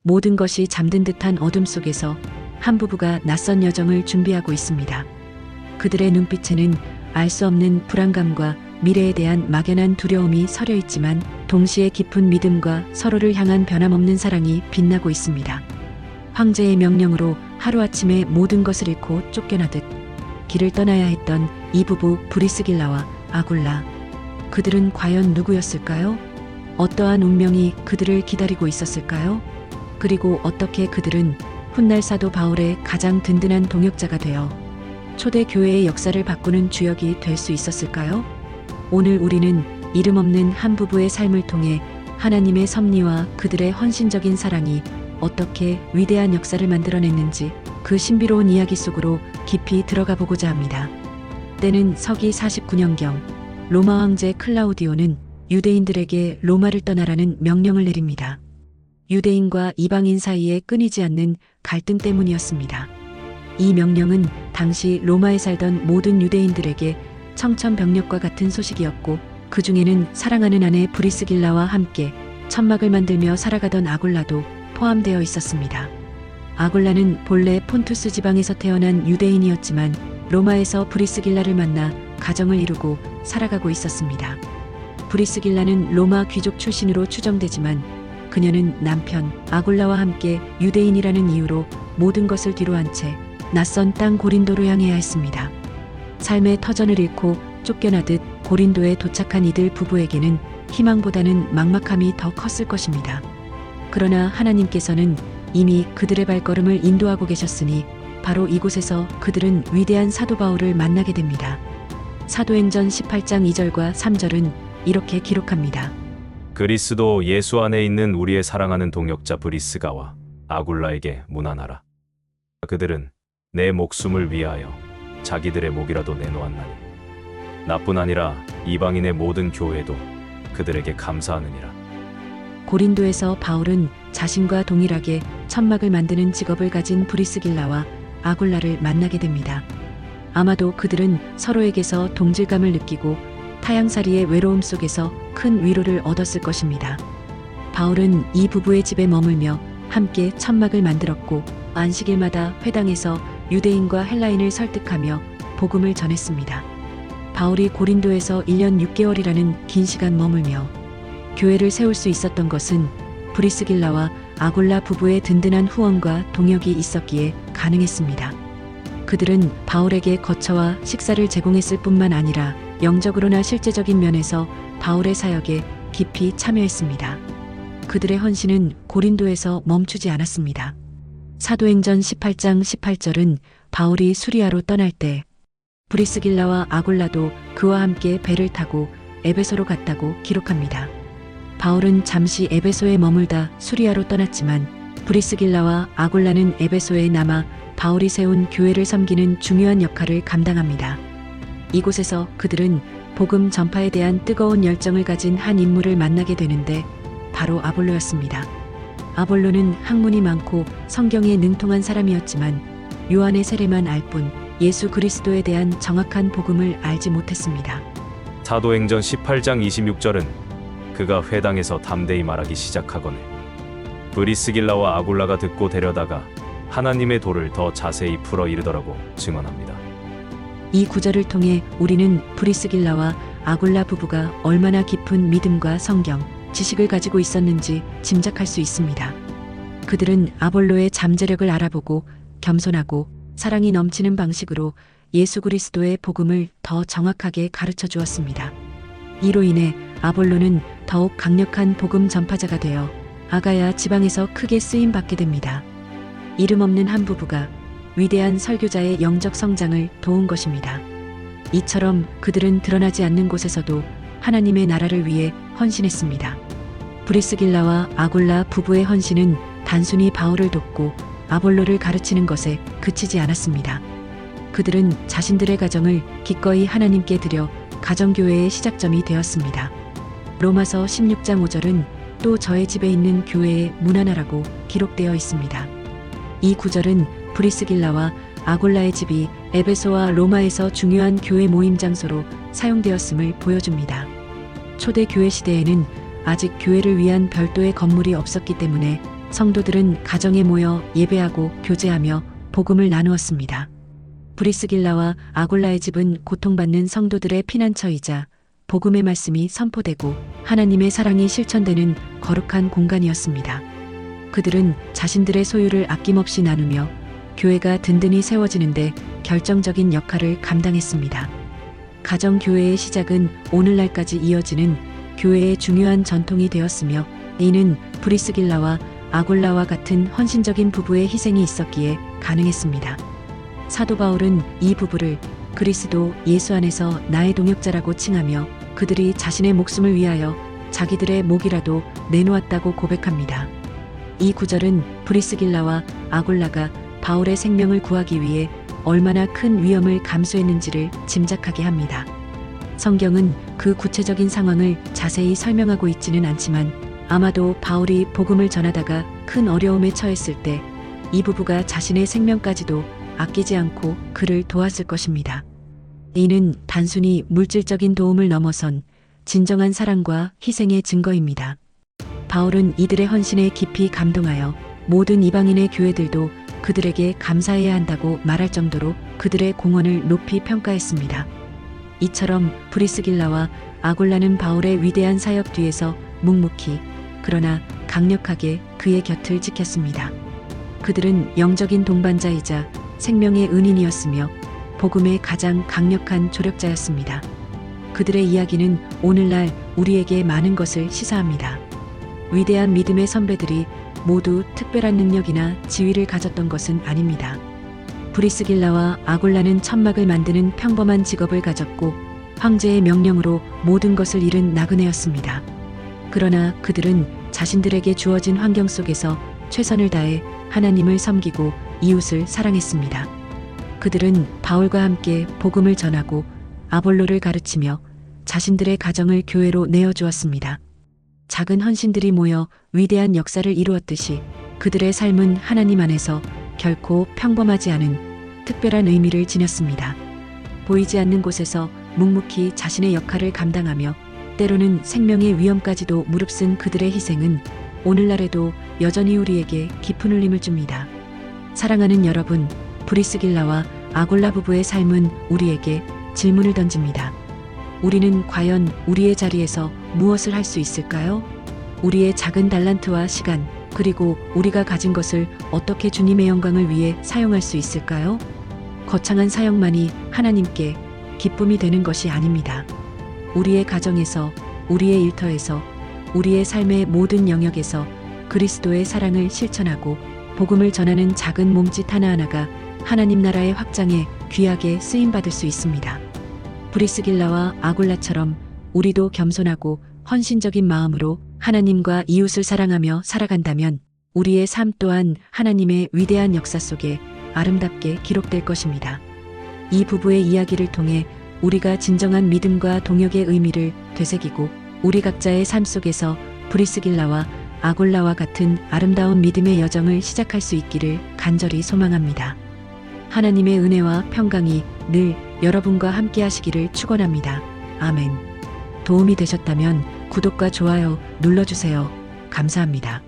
모든 것이 잠든 듯한 어둠 속에서 한 부부가 낯선 여정을 준비하고 있습니다. 그들의 눈빛에는 알 수 없는 불안감과 미래에 대한 막연한 두려움이 서려 있지만 동시에 깊은 믿음과 서로를 향한 변함없는 사랑이 빛나고 있습니다. 황제의 명령으로 하루아침에 모든 것을 잃고 쫓겨나듯 길을 떠나야 했던 이 부부 브리스길라와 아굴라. 그들은 과연 누구였을까요? 어떠한 운명이 그들을 기다리고 있었을까요? 그리고 어떻게 그들은 훗날 사도 바울의 가장 든든한 동역자가 되어 초대 교회의 역사를 바꾸는 주역이 될 수 있었을까요? 오늘 우리는 이름 없는 한 부부의 삶을 통해 하나님의 섭리와 그들의 헌신적인 사랑이 어떻게 위대한 역사를 만들어냈는지 그 신비로운 이야기 속으로 깊이 들어가 보고자 합니다. 때는 서기 49년경 로마 황제 클라우디오는 유대인들에게 로마를 떠나라는 명령을 내립니다. 유대인과 이방인 사이에 끊이지 않는 갈등 때문이었습니다. 이 명령은 당시 로마에 살던 모든 유대인들에게 청천벽력과 같은 소식이었고 그 중에는 사랑하는 아내 브리스길라와 함께 천막을 만들며 살아가던 아굴라도 포함되어 있었습니다. 아굴라는 본래 폰투스 지방에서 태어난 유대인이었지만 로마에서 브리스길라를 만나 가정을 이루고 살아가고 있었습니다. 브리스길라는 로마 귀족 출신으로 추정되지만 그녀는 남편 아굴라와 함께 유대인이라는 이유로 모든 것을 뒤로한 채 낯선 땅 고린도로 향해야 했습니다. 삶의 터전을 잃고 쫓겨나듯 고린도에 도착한 이들 부부에게는 희망보다는 막막함이 더 컸을 것입니다. 그러나 하나님께서는 이미 그들의 발걸음을 인도하고 계셨으니 바로 이곳에서 그들은 위대한 사도 바울을 만나게 됩니다. 사도행전 18장 2절과 3절은 이렇게 기록합니다. 그리스도 예수 안에 있는 우리의 사랑하는 동역자 브리스가와 아굴라에게 문안하라. 그들은 내 목숨을 위하여 자기들의 목이라도 내놓았나니 나뿐 아니라 이방인의 모든 교회도 그들에게 감사하느니라. 고린도에서 바울은 자신과 동일하게 천막을 만드는 직업을 가진 브리스길라와 아굴라를 만나게 됩니다. 아마도 그들은 서로에게서 동질감을 느끼고 타향살이의 외로움 속에서 큰 위로를 얻었을 것입니다. 바울은 이 부부의 집에 머물며 함께 천막을 만들었고 안식일마다 회당에서 유대인과 헬라인을 설득하며 복음을 전했습니다. 바울이 고린도에서 1년 6개월이라는 긴 시간 머물며 교회를 세울 수 있었던 것은 브리스길라와 아굴라 부부의 든든한 후원과 동역이 있었기에 가능했습니다. 그들은 바울에게 거처와 식사를 제공했을 뿐만 아니라 영적으로나 실제적인 면에서 바울의 사역에 깊이 참여했습니다. 그들의 헌신은 고린도에서 멈추지 않았습니다. 사도행전 18장 18절은 바울이 수리아로 떠날 때 브리스길라와 아굴라도 그와 함께 배를 타고 에베소로 갔다고 기록합니다. 바울은 잠시 에베소에 머물다 수리아로 떠났지만 브리스길라와 아굴라는 에베소에 남아 바울이 세운 교회를 섬기는 중요한 역할을 감당합니다. 이곳에서 그들은 복음 전파에 대한 뜨거운 열정을 가진 한 인물을 만나게 되는데 바로 아볼로였습니다. 아볼로는 학문이 많고 성경에 능통한 사람이었지만 요한의 세례만 알 뿐 예수 그리스도에 대한 정확한 복음을 알지 못했습니다. 사도행전 18장 26절은 그가 회당에서 담대히 말하기 시작하거늘 브리스길라와 아굴라가 듣고 데려다가 하나님의 도를 더 자세히 풀어 이르더라고 증언합니다. 이 구절을 통해 우리는 브리스길라와 아굴라 부부가 얼마나 깊은 믿음과 성경, 지식을 가지고 있었는지 짐작할 수 있습니다. 그들은 아볼로의 잠재력을 알아보고 겸손하고 사랑이 넘치는 방식으로 예수 그리스도의 복음을 더 정확하게 가르쳐 주었습니다. 이로 인해 아볼로는 더욱 강력한 복음 전파자가 되어 아가야 지방에서 크게 쓰임 받게 됩니다. 이름 없는 한 부부가 위대한 설교자의 영적 성장을 도운 것입니다. 이처럼 그들은 드러나지 않는 곳에서도 하나님의 나라를 위해 헌신했습니다. 브리스길라와 아굴라 부부의 헌신은 단순히 바울을 돕고 아볼로를 가르치는 것에 그치지 않았습니다. 그들은 자신들의 가정을 기꺼이 하나님께 드려 가정교회의 시작점이 되었습니다. 로마서 16장 5절은 또 저의 집에 있는 교회에 문안하라고 기록되어 있습니다. 이 구절은 브리스길라와 아굴라의 집이 에베소와 로마에서 중요한 교회 모임 장소로 사용되었음을 보여줍니다. 초대 교회 시대에는 아직 교회를 위한 별도의 건물이 없었기 때문에 성도들은 가정에 모여 예배하고 교제하며 복음을 나누었습니다. 브리스길라와 아굴라의 집은 고통받는 성도들의 피난처이자 복음의 말씀이 선포되고 하나님의 사랑이 실천되는 거룩한 공간이었습니다. 그들은 자신들의 소유를 아낌없이 나누며 교회가 든든히 세워지는데 결정적인 역할을 감당했습니다. 가정교회의 시작은 오늘날까지 이어지는 교회의 중요한 전통이 되었으며 이는 브리스길라와 아굴라와 같은 헌신적인 부부의 희생이 있었기에 가능했습니다. 사도 바울은 이 부부를 그리스도 예수 안에서 나의 동역자라고 칭하며 그들이 자신의 목숨을 위하여 자기들의 목이라도 내놓았다고 고백합니다. 이 구절은 브리스길라와 아굴라가 바울의 생명을 구하기 위해 얼마나 큰 위험을 감수했는지를 짐작하게 합니다. 성경은 그 구체적인 상황을 자세히 설명하고 있지는 않지만 아마도 바울이 복음을 전하다가 큰 어려움에 처했을 때 이 부부가 자신의 생명까지도 아끼지 않고 그를 도왔을 것입니다. 이는 단순히 물질적인 도움을 넘어선 진정한 사랑과 희생의 증거입니다. 바울은 이들의 헌신에 깊이 감동하여 모든 이방인의 교회들도 그들에게 감사해야 한다고 말할 정도로 그들의 공헌을 높이 평가했습니다. 이처럼 브리스길라와 아굴라는 바울의 위대한 사역 뒤에서 묵묵히 그러나 강력하게 그의 곁을 지켰습니다. 그들은 영적인 동반자이자 생명의 은인이었으며 복음의 가장 강력한 조력자였습니다. 그들의 이야기는 오늘날 우리에게 많은 것을 시사합니다. 위대한 믿음의 선배들이 모두 특별한 능력이나 지위를 가졌던 것은 아닙니다. 브리스길라와 아굴라는 천막을 만드는 평범한 직업을 가졌고 황제의 명령으로 모든 것을 잃은 나그네였습니다. 그러나 그들은 자신들에게 주어진 환경 속에서 최선을 다해 하나님을 섬기고 이웃을 사랑했습니다. 그들은 바울과 함께 복음을 전하고 아볼로를 가르치며 자신들의 가정을 교회로 내어주었습니다. 작은 헌신들이 모여 위대한 역사를 이루었듯이 그들의 삶은 하나님 안에서 결코 평범하지 않은 특별한 의미를 지녔습니다. 보이지 않는 곳에서 묵묵히 자신의 역할을 감당하며 때로는 생명의 위험까지도 무릅쓴 그들의 희생은 오늘날에도 여전히 우리에게 깊은 울림을 줍니다. 사랑하는 여러분, 브리스길라와 아굴라 부부의 삶은 우리에게 질문을 던집니다. 우리는 과연 우리의 자리에서 무엇을 할 수 있을까요? 우리의 작은 달란트와 시간, 그리고 우리가 가진 것을 어떻게 주님의 영광을 위해 사용할 수 있을까요? 거창한 사역만이 하나님께 기쁨이 되는 것이 아닙니다. 우리의 가정에서, 우리의 일터에서, 우리의 삶의 모든 영역에서 그리스도의 사랑을 실천하고 복음을 전하는 작은 몸짓 하나하나가 하나님 나라의 확장에 귀하게 쓰임받을 수 있습니다. 브리스길라와 아굴라처럼 우리도 겸손하고 헌신적인 마음으로 하나님과 이웃을 사랑하며 살아간다면 우리의 삶 또한 하나님의 위대한 역사 속에 아름답게 기록될 것입니다. 이 부부의 이야기를 통해 우리가 진정한 믿음과 동역의 의미를 되새기고 우리 각자의 삶 속에서 브리스길라와 아굴라와 같은 아름다운 믿음의 여정을 시작할 수 있기를 간절히 소망합니다. 하나님의 은혜와 평강이 늘 여러분과 함께 하시기를 축원합니다. 아멘. 도움이 되셨다면 구독과 좋아요 눌러주세요. 감사합니다.